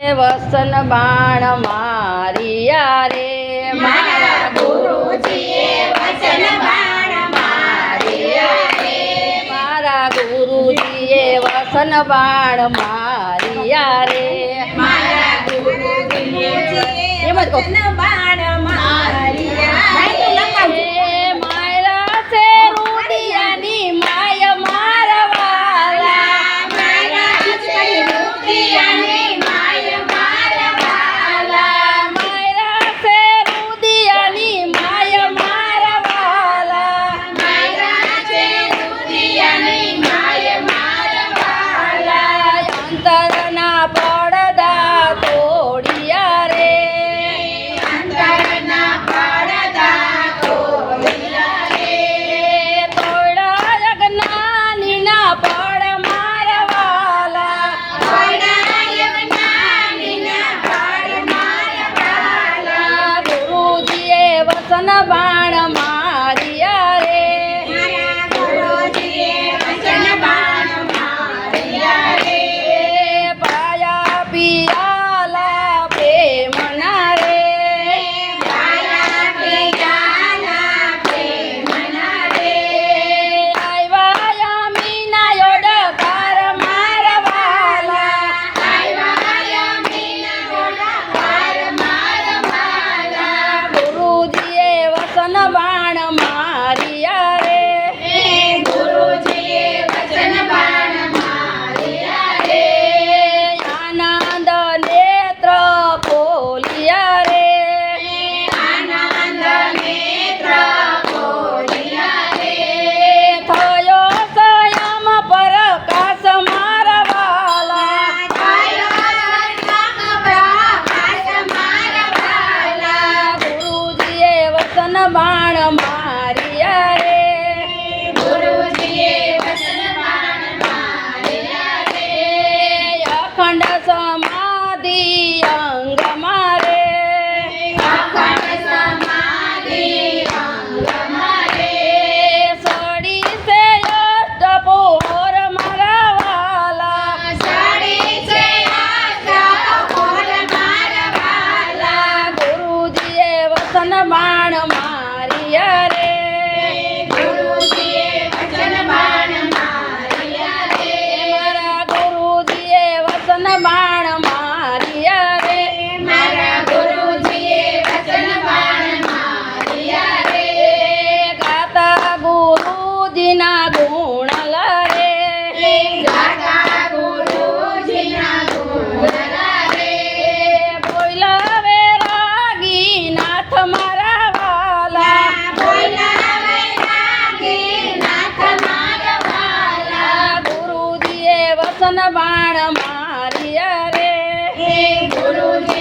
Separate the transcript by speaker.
Speaker 1: વસન બાણ મારિયા રે
Speaker 2: મારા ગુરુજીએ વચન બાણ માર્યા રે.
Speaker 1: મારા ગુરુજીએ વસન બાણ મારિયા રે
Speaker 2: મારા ગુરુજીએ વચન બાણ માર્યા રે.
Speaker 1: મારા છે રૂડિયાની માય મારવાલા
Speaker 2: મારા છે રૂડિયાની માય મારવાલા.
Speaker 1: મારા છે રૂડિયાની માય મારવાલા
Speaker 2: મારા છે રૂડિયાની માય મારવાલા.
Speaker 1: અંતરના પડદા તોડિયા રે
Speaker 2: અંતરના પડદા તોડ્યા રે.
Speaker 1: તોડા અજ્ઞાનીના પડ મારવાલા ગુરુજીએ વસન બાણ મારિયા રે પાયા પિયાલા પ્રેમના રે આવ્યા મીના યોડકાર મારવાલા ગુરુજીએ વસન બાણ મારિયા રે આનંદ નેત્ર ખોલિયા રે થયો સંયમ પ્રકાશ મારવાલા ગુરુજીએ વસન બાણ મારિયા રે અખંડ સમાધિ અંગ મારે સડી સે અષ્ટપોર મારવાલા ગુરુજીએ વસન બાણ મારિયા રે મારા ગુરુજીએ વસન બાણ મારિયા રે ગાતા ગુરુજીના ગુણ લરે બોલાવે રાગી નાથ મારા વાલા ગુરુજીએ વસન બાણ મારિયા રે
Speaker 2: ગુરુજી